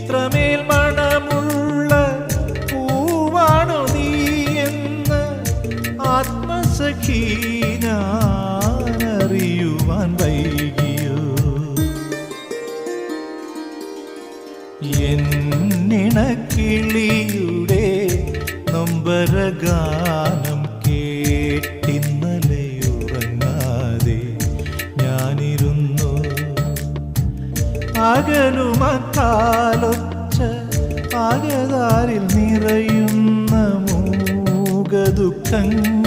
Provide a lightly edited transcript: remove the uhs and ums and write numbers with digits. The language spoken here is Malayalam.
ഇത്രമേൽ മണമുള്ള പൂവാണു നീ എന്ന് ആത്മസഖി ഞാനറിയുവാൻ വൈകിയോ. എന്നിണക്കിളിയുടെ നൊമ്പരഗാനം കേട്ടിന്നലെ ഉറങ്ങാതെ ഞാനിരുന്നു. അകലുമക്കാലൊച്ച അകതാരിൽ നിറയുന്ന മൂകദുഃഖങ്ങൾ